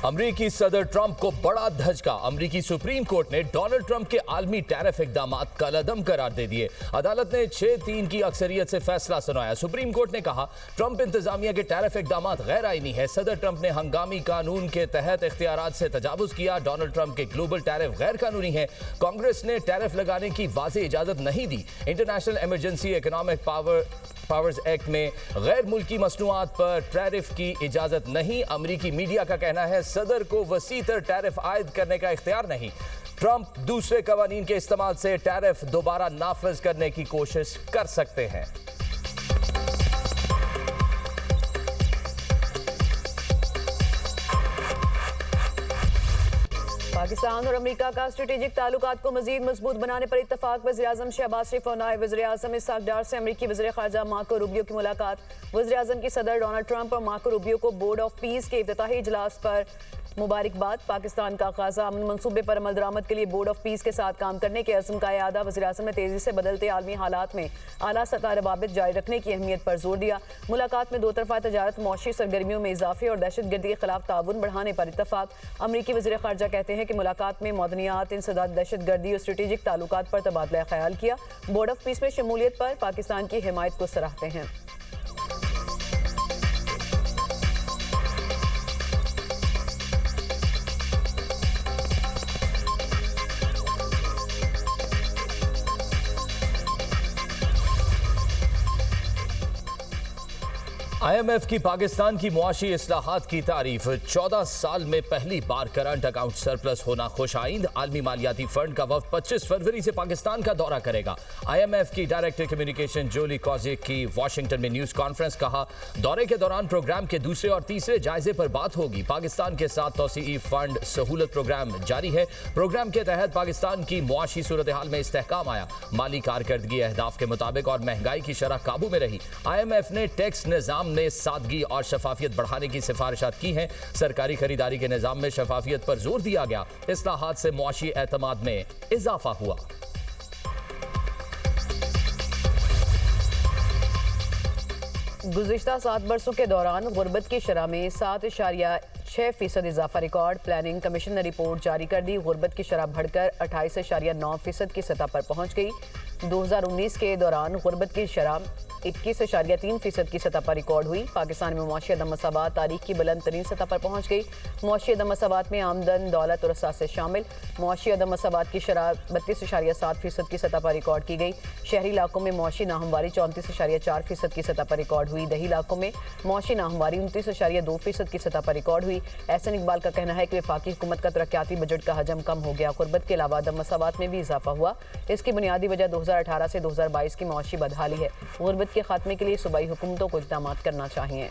अमरीकी सदर ट्रंप को बड़ा धचका। अमरीकी सुप्रीम कोर्ट ने डोनाल्ड ट्रंप के आलमी टैरिफ इकदामात कलअदम करार दे दिए। अदालत ने 6-3 की अक्सरियत से फैसला सुनाया। सुप्रीम कोर्ट ने कहा ट्रंप इंतजामिया के टैरिफ इकदामात गैर आईनी है। सदर ट्रंप ने हंगामी कानून के तहत इख्तियारात से तजावुज किया। डोनाल्ड ट्रंप के ग्लोबल टैरिफ गैर कानूनी है। कांग्रेस ने टैरिफ लगाने की वाज़ेह इजाजत नहीं दी। International Emergency Economic Powers Act में गैर मुल्की मसनूआत पर टैरिफ की इजाजत नहीं। अमरीकी मीडिया का कहना है सदर को वसीतर टैरिफ आयद करने का इख्तियार नहीं। ट्रंप दूसरे कवानीन के इस्तेमाल से टैरिफ दोबारा नाफिज करने की कोशिश कर सकते हैं। पाकिस्तान और अमेरिका का स्ट्रेटेजिक ताल्लुकात को मजीद मजबूत बनाने पर इत्तफाक। वज़ीर-ए-आज़म शहबाज शरीफ और नायब वज़ीर-ए-आज़म इसहाक डार से अमरीकी वज़ीर ख़ारजा मार्को रूबियो की मुलाकात। वज़ीर-ए-आज़म की सदर डोनाल्ड ट्रंप और मार्को रूबियो को बोर्ड ऑफ पीस के इफ्तिताही इजलास पर मुबारकबाद। पाकिस्तान का खासा अमन मंसूबे पर अमल दरामद के लिए बोर्ड ऑफ पीस के साथ काम करने के अज़्म का यादा। वज़ीर-ए-आज़म ने तेज़ी से बदलते आलमी हालात में आला सतह रवाबित जारी रखने की अहमियत पर जोर दिया। मुलाकात में दो तरफ़ा तजारत, मौशी सरगर्मियों में इजाफे और दहशतगर्दी के खिलाफ ताउन बढ़ाने पर इत्तफाक। अमरीकी वज़ीर ख़ारजा कहते हैं कि मुलाकात में मौदनियात, इंसदाद, दहशतगर्दी और स्ट्रेटेजिक ताल्लुकात पर तबादला ख्याल किया। बोर्ड ऑफ पीस में शमूलियत पर पाकिस्तान की हिमायत को सराहते हैं। IMF की पाकिस्तान की मुआशी इस्लाहात की तारीफ। 14 साल में पहली बार करंट अकाउंट सरप्लस होना खुशाइंद। आलमी मालियाती फंड का वफ्द 25 फरवरी से पाकिस्तान का दौरा करेगा। IMF की डायरेक्टर कम्युनिकेशन जोली कॉजिक की वाशिंगटन में न्यूज कॉन्फ्रेंस। कहा दौरे के दौरान प्रोग्राम के दूसरे और तीसरे जायजे पर बात होगी। पाकिस्तान के साथ तौसीई फंड सहूलत प्रोग्राम जारी है। प्रोग्राम के तहत पाकिस्तान की मुआशी सूरत हाल में इस्तेहकाम आया। माली कारकर्दगी अहदाफ के मुताबिक और महंगाई की शरह काबू में रही। IMF ने टैक्स निज़ाम में सादगी और शफाफियत बढ़ाने की सिफारिशात की हैं। सरकारी खरीदारी के निज़ाम में शफाफियत पर जोर दिया गया। इस्लाहात से मुआशी एतमाद में इजाफा हुआ। गुज़िश्ता 7 बरसों के दौरान गुर्बत की शरह में 7.6% इजाफा रिकॉर्ड। प्लानिंग कमीशन ने रिपोर्ट जारी कर दी। गुर्बत की शरह बढ़कर 28.9% की सतह पर पहुंच गई। 2019 के दौरान गुर्बत की शरह 21.3% की सतह पर रिकॉर्ड हुई। पाकिस्तान में मुआशी अदम मसावात तारीख की बुलंद तरीन सतह पर पहुंच गई। मुआशी अदम मसावात में आमदन, दौलत और असासे शामिल। मुआशी अदम मसावात की शरह 32.7% की सतह पर रिकॉर्ड की गई। शहरी इलाकों में मुआशी नाहमवारी 34.4% की सतह पर रिकॉर्ड हुई। दही इलाकों में मुआशी नाहमवारी 29.2% की सतह पर रिकॉर्ड हुई। एहसन इकबाल का कहना है कि वफाकी हुकूमत का तरक्याती बजट का हजम कम हो गया। गुर्बत के अलावा अदम मसावात में भी इजाफा हुआ। इसकी बुनियादी वजह 2018 से 2022 की मुआशी बदहाली है। गुर्बत के खात्मे के लिए सूबाई हुकूमतों को इक़दाम करना चाहिए।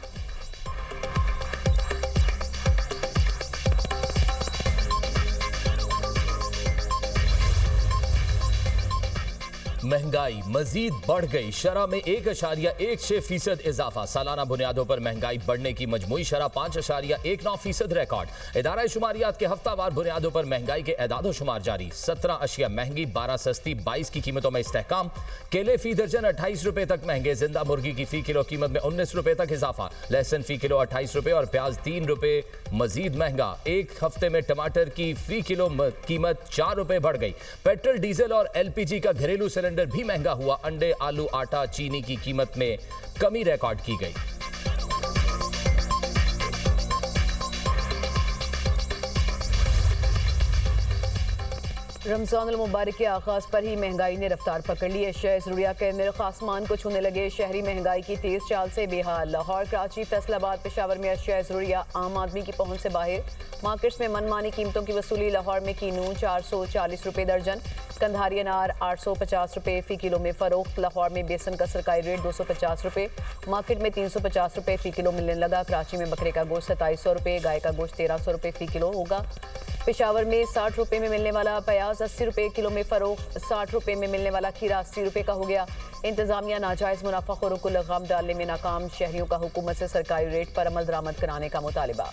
महंगाई मजीद बढ़ गई। शरह में 1.16% इजाफा। सालाना बुनियादों पर महंगाई बढ़ने की मजमूई शरह 5.19% रिकॉर्ड। इदारा शुमारियात के हफ्तावार बुनियादों पर महंगाई के एदाद शुमार जारी। 17 अशिया महंगी, 12 सस्ती, 22 की कीमतों में इस्तेहकाम। केले फी दर्जन 28 रुपए तक महंगे। जिंदा मुर्गी की फी किलो कीमत में 19 रुपए तक इजाफा। लहसुन फी किलो 28 रुपए और प्याज 3 रुपए मजीद महंगा। एक हफ्ते में टमाटर की फी किलो कीमत 4 रुपए बढ़ गई। पेट्रोल, डीजल और LPG का घरेलू सिलेंडर भी महंगा हुआ। अंडे, आलू, आटा, चीनी की कीमत में कमी रिकॉर्ड की गई। रमजान अल मुबारक के आगाज पर ही महंगाई ने रफ्तार पकड़ ली। अशिया ज़रूरिया के नर्ख आसमान को छूने लगे। शहरी महंगाई की तेज चाल से बेहाल। लाहौर, कराची, फैसलाबाद, पेशावर में अशिया ज़रूरिया आम आदमी की पहुंच से बाहर। मार्केट्स में मनमानी कीमतों की वसूली। लाहौर में कीनू 440 रुपये दर्जन, कंधारी अनार 850 रुपये फ़ी किलो में फ़रोख्त। लाहौर में बेसन का सरकारी रेट 250 रुपये, मार्केट में 350 रुपये फ़ी किलो मिलने लगा। कराची में बकरे का गोश्त 2700 रुपये, गाय का गोश्त 1300 रुपये फ़ी किलो होगा। पेशावर में 60 रुपये में मिलने वाला प्याज 80 रुपये किलो में फ़रोख्त। 60 रुपये में मिलने वाला खीरा 80 रुपये का हो गया। इंतजामिया नाजायज़ मुनाफाखोरों को लगाम डालने में नाकाम। शहरियों का हुकूमत से सरकारी रेट पर अमल दरामद कराने का मुतालिबा।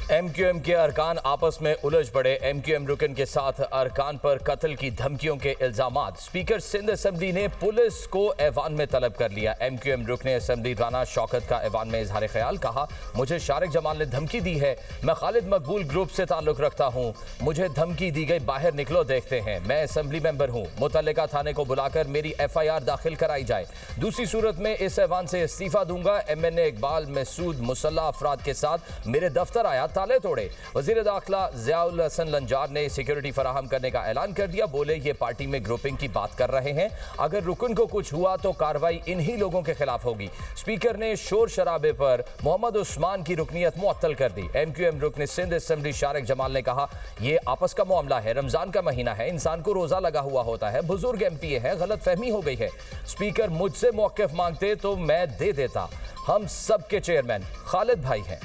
एमक्यूएम के अरकान आपस में उलझ पड़े। एमक्यूएम रुकन के साथ अरकान पर कत्ल की धमकियों के इल्जामात। स्पीकर सिंध असेंबली ने पुलिस को ऐवान में तलब कर लिया। एमक्यूएम रुकन असेंबली राना शौकत का ऐवान में इजहार ख्याल। कहा, मुझे शारिक जमाल ने धमकी दी है। मैं खालिद मकबूल ग्रुप से ताल्लुक रखता हूँ। मुझे धमकी दी गई, बाहर निकलो देखते हैं। मैं असेंबली मेंबर हूँ। मुतल्लिका थाने को बुलाकर मेरी FIR दाखिल कराई जाए। दूसरी सूरत में इस ऐवान से इस्तीफा दूंगा। MNA इकबाल मसूद मुसल्ला अफराद के साथ मेरे दफ्तर आया, ताले तोड़े। वजीर दाखिला ज़ियाउल हसन लंजार ने सिक्योरिटी फराहम करने का ऐलान कर दिया। बोले, ये पार्टी में ग्रुपिंग की बात कर रहे हैं। अगर रुकन को कुछ हुआ तो कार्रवाई इन्हीं लोगों के खिलाफ होगी। स्पीकर ने शोर शराबे पर मोहम्मद उस्मान की रुकनीत मुअत्तल कर दी। एमक्यूएम रुकन सिंध असेंबली शारिक जमाल ने कहा, यह आपस का मामला है। रमजान का महीना है, इंसान को रोजा लगा हुआ होता है। बुजुर्ग MPA है, गलत फहमी हो गई है। स्पीकर मुझसे मौक़िफ़ मांगते तो मैं दे देता। हम सबके चेयरमैन खालिद भाई हैं।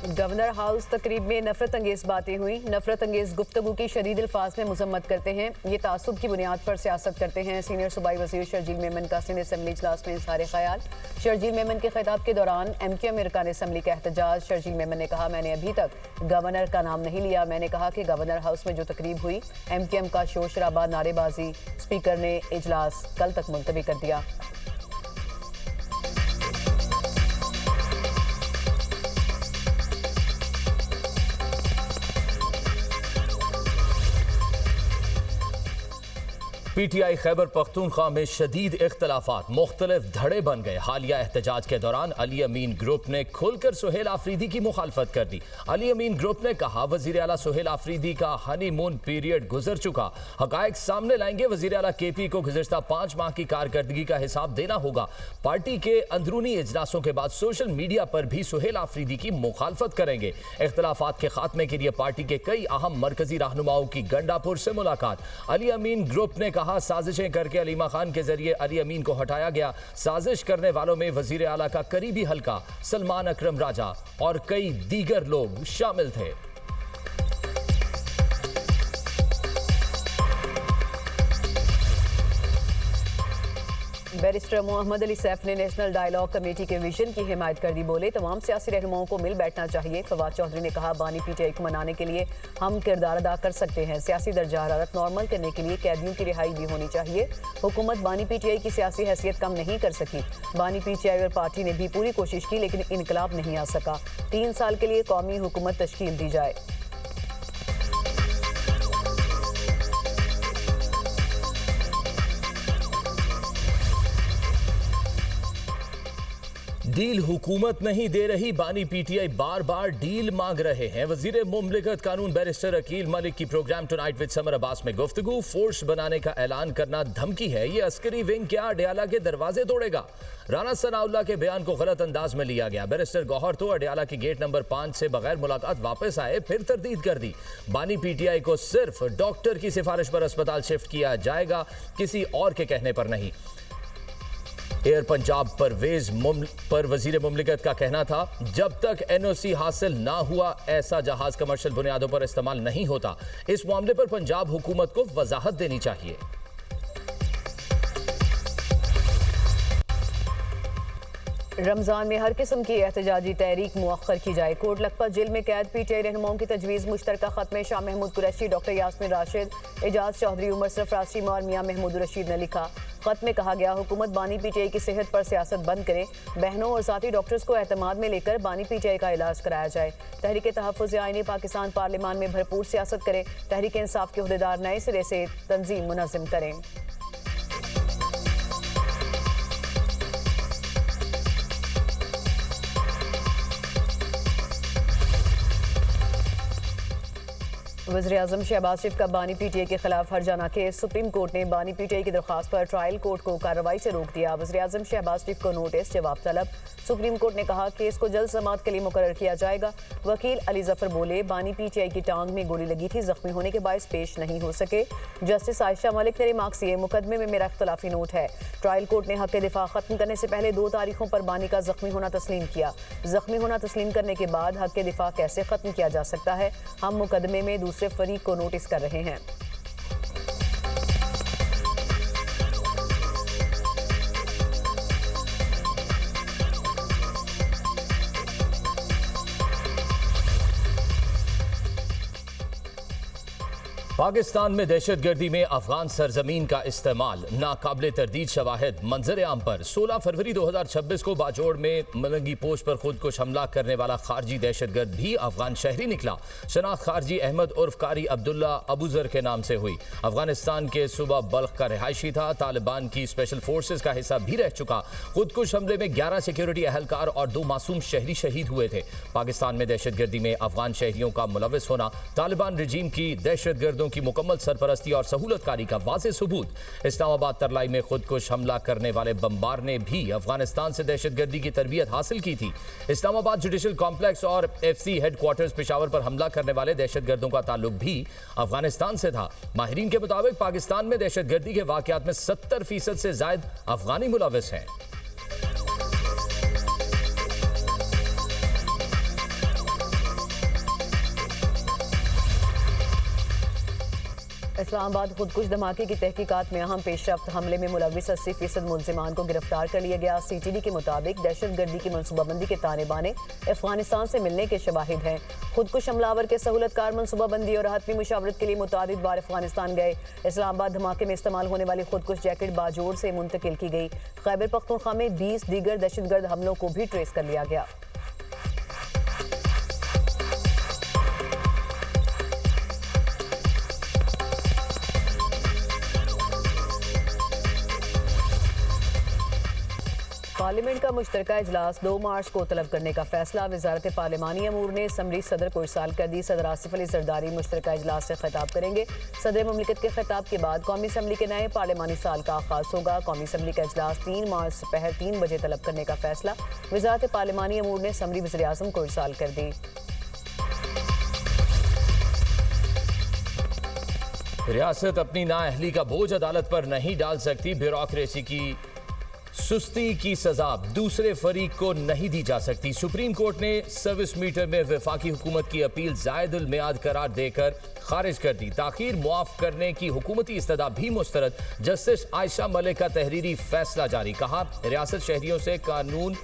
गवर्नर हाउस तकरीब में नफरत अंगेज बातें हुई। नफरत अंगेज गुफ्तगू की शदीद अल्फाज में मजम्मत करते हैं। ये तासुब की बुनियाद पर सियासत करते हैं। सीनियर सूबाई वजीर शर्जील मेमन का सिंध असेंबली इजलास में इजहार ख्याल। शर्जील मेमन के खिताब के दौरान MQM अरकान असेंबली का एहतजाज। शर्जील मेमन ने कहा, मैंने अभी तक गवर्नर का नाम नहीं लिया। मैंने कहा कि गवर्नर हाउस में जो तकरीब हुई, MQM का शोर शराबा, नारेबाजी, स्पीकर ने इजलास कल तक मुलतवी कर दिया। PTI खैबर पख्तूनख्वा में शदीद इख्तलाफात, मुख्तलिफ धड़े बन गए। हालिया एहतजाज के दौरान अली अमीन ग्रुप ने खुलकर सुहेल आफरीदी की मुखालफत कर दी। अली अमीन ग्रुप ने कहा, वजीर आला सुहेल आफरीदी का हनीमून पीरियड गुजर चुका। हकायक सामने लाएंगे। वजीर आला KP को गुज़िश्ता 5 माह की कारकर्दगी का हिसाब देना होगा। पार्टी के अंदरूनी इजलासों के बाद सोशल मीडिया पर भी सुहेल आफरीदी की मुखालफत करेंगे। इख्तलाफात के खात्मे के लिए पार्टी के कई अहम मरकजी रहनुमाओं की गंडापुर से मुलाकात। अली अमीन ग्रुप ने कहा, साजिशें करके अलीमा खान के जरिए अली अमीन को हटाया गया। साजिश करने वालों में वजीर आला का करीबी हल्का सलमान अकरम राजा और कई दीगर लोग शामिल थे। बैरिस्टर मोहम्मद अली सैफ ने नेशनल डायलॉग कमेटी के विजन की हिमायत कर दी। बोले, तमाम सियासी रहनुमाओं को मिल बैठना चाहिए। फवाद चौधरी ने कहा, बानी PTI को मनाने के लिए हम किरदार अदा कर सकते हैं। सियासी दर्जा हरारत नॉर्मल करने के लिए कैदियों की रिहाई भी होनी चाहिए। हुकूमत बानी PTI की सियासी हैसियत कम नहीं कर सकी। बानी PTI और पार्टी ने भी पूरी कोशिश की, लेकिन इनकलाब नहीं आ सका। 3 साल के लिए कौमी हुकूमत तश्कील दी जाए। डील हुकूमत नहीं दे रही, बानी PTI बार बार डील मांग रहे हैं। वजीर मुमलिकत कानून बैरिस्टर अकील मलिक की programme tonight with Samar Abbas में गुफ्तगू। फोर्स बनाने का ऐलान करना धमकी है। ये अस्करी विंग क्या अडयाला के दरवाजे तोड़ेगा? राना सनाउल्लाह के बयान को गलत अंदाज में लिया गया। बैरिस्टर गौहर तो अडयाला की गेट नंबर 5 से बगैर मुलाकात वापस आए, फिर तरदीद कर दी। बानी PTI को सिर्फ डॉक्टर की सिफारिश पर अस्पताल शिफ्ट किया जाएगा, किसी और के कहने पर नहीं। एयर पंजाब परवेज पर वजीर मुमलिकत का कहना था, जब तक NOC हासिल ना हुआ ऐसा जहाज कमर्शियल बुनियादों पर इस्तेमाल नहीं होता। इस मामले पर पंजाब हुकूमत को वजाहत देनी चाहिए। रमजान में हर किस्म की एहतजाजी तहरीक मुअख्खर की जाए। कोट लखपत जेल में कैद PTI रहनुमाओं की तजवीज़। मुश्तरका खत में शाह महमूद कुरैशी, डॉक्टर यास्मीन राशिद, एजाज चौधरी, उमर सरफराज चीमा और मियां महमूद रशीद ने लिखा। खत में कहा गया, हुकूमत बानी PTI की सेहत पर सियासत बंद करे। बहनों और साथी डॉक्टर्स को एतमाद में लेकर बानी PTI का इलाज कराया जाए। तहरीक तहफ़्फ़ुज़ आईनी पाकिस्तान पार्लियामान में भरपूर सियासत करे। तहरीक इंसाफ के अहदेदार नए सिरे से तंजीम मुनज़्ज़म करें। वज़ीर-ए-आज़म शहबाज शरीफ का बानी PTI के खिलाफ हरजाना केस। सुप्रीम कोर्ट ने बानी PTI की दरख्वास्त पर ट्रायल कोर्ट को कार्रवाई से रोक दिया। वज़ीर-ए-आज़म शहबाज शरीफ को नोटिस, जवाब तलब। सुप्रीम कोर्ट ने कहा, केस को जल्द समाअत के लिए मुकर्रर किया जाएगा। वकील अली जफर बोले, बानी PTI की टांग में गोली लगी थी, जख्मी होने के बायस पेश नहीं हो सके। जस्टिस आयशा मलिक ने रिमार्क्स किए, मुकदमे में मेरा इख्तलाफी नोट है। ट्रायल कोर्ट ने हक दिफा खत्म करने से पहले 2 तारीखों पर बानी का जख्मी होना तस्लीम किया। जख्मी होना तस्लीम करने के बाद हक दिफा कैसे खत्म किया जा सकता है? हम मुकदमे में दूसरे फरीक को नोटिस कर रहे हैं। पाकिस्तान में दहशतगर्दी में अफगान सरजमीन का इस्तेमाल नाकाबिले तरदीद शवाहिद मंजर आम पर 16 फरवरी 2026 को बाजोड़ में मलंगी पोस्ट पर खुदकुश हमला करने वाला खारजी दहशतगर्द भी अफगान शहरी निकला। शनाख्त खारजी अहमद उर्फ कारी अब्दुल्ला अबूजर के नाम से हुई। अफगानिस्तान के सूबा बल्ख का रिहायशी था। तालिबान की स्पेशल फोर्सेज का हिस्सा भी रह चुका। खुदकुश हमले में 11 सिक्योरिटी अहलकार और 2 मासूम शहरी शहीद हुए थे। पाकिस्तान में दहशतगर्दी में अफगान शहरियों का मुलविस होना तालिबान रजीम की दहशतगर्द की मुकम्मल सरपरस्ती और सहूलतकारी का वाज़ेह सबूत। इस्लामाबाद तरलाई में खुदकुश हमला करने वाले बमबार ने भी अफगानिस्तान से दहशतगर्दी की तरबियत हासिल की थी। इस्लामाबाद जुडिशल कॉम्प्लेक्स और FC हेडक्वार्टर्स पेशावर पर हमला करने वाले दहशतगर्दों का ताल्लुक भी अफगानिस्तान से था। माहिरीन के मुताबिक पाकिस्तान में दहशतगर्दी के वाकयात में 70% से ज्यादा अफगानी मुलविस हैं। इस्लामाबाद खुदकुश धमाके की तहकीकात में अहम पेशरफ्त। हमले में मुलविस 80% मुल्जिमान को गिरफ्तार कर लिया गया। CTD के मुताबिक दहशतगर्दी की मनसूबाबंदी के तानेबाने अफगानिस्तान से मिलने के शवाहिद हैं। खुदकुश हमलावर के सहूलतकार मनसूबाबंदी और हतमी मुशावरत के लिए मुतादिद बार अफगानिस्तान गए। इस्लामाबाद धमाके में इस्तेमाल होने वाली खुदकुश जैकेट बाजोड़ से मुंतकिल की गई। खैबर पख्तूनख्वा में 20 दीगर दहशतगर्द हमलों को भी ट्रेस कर लिया गया। पार्लियामेंट का मुश्तरका इजलास 2 मार्च को तलब करने का फैसला। वजारत पार्लिमानी अमूर ने असम्बली सदर को इरसाल कर दी। सदर आसिफ अली जरदारी मुश्तरका इजलास से खिताब करेंगे। सदर ममलिकत के खिताब के बाद कौमी असम्बली के नए पार्लिमानी साल का आगाज होगा। कौमी असम्बली का इजलास 3 मार्च दोपहर 3 बजे तलब करने का फैसला वजारत पार्लिमानी अमूर ने असम्बली वज़ीर आज़म को इरसाल कर दी। रियासत अपनी नाअहली का बोझ अदालत पर नहीं डाल सकती। ब्यूरोक्रेसी की सुस्ती की सजा दूसरे फरीक को नहीं दी जा सकती। सुप्रीम कोर्ट ने सर्विस मीटर में वफाकी हुकूमत की अपील जायदुल मियाद करार देकर खारिज कर दी। ताखीर मुआफ करने की हुकूमती इस्तदा भी मुस्तरद। जस्टिस आयशा मलिक का तहरीरी फैसला जारी। कहा, रियासत शहरियों से कानून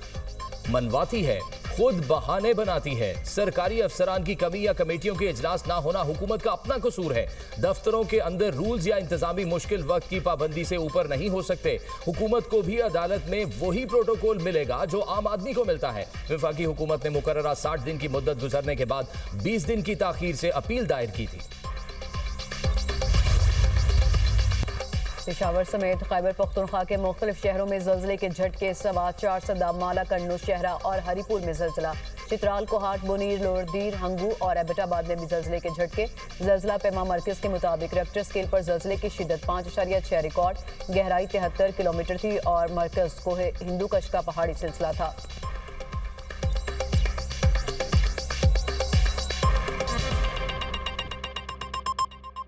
मनवाती है, खुद बहाने बनाती है। सरकारी अफसरान की कमी या कमेटियों के इजलास ना होना हुकूमत का अपना कसूर है। दफ्तरों के अंदर रूल्स या इंतजामी मुश्किल वक्त की पाबंदी से ऊपर नहीं हो सकते। हुकूमत को भी अदालत में वही प्रोटोकॉल मिलेगा जो आम आदमी को मिलता है। वफाकी हुकूमत ने मुकर्ररा 60 दिन की मुद्दत गुजरने के बाद 20 दिन की ताखीर से अपील दायर की थी। पेशावर समेत खैबर पख्तूनख्वा के मुख्तलिफ शहरों में ज़लज़ले के झटके। 4.25 सदा माला कन्नू शहरा और हरीपुर में ज़लज़ला। चित्राल कोहाट बुनीर लोरदीर हंगू और एबटाबाद में भी ज़लज़ले के झटके। ज़लज़ला पैमा मरकज़ के मुताबिक रेक्टर स्केल पर ज़लज़ले की शिद्दत 5.6 रिकॉर्ड। गहराई 73 किलोमीटर थी और मरकज़ कोहे हिंदू कश का पहाड़ी सिलसिला था।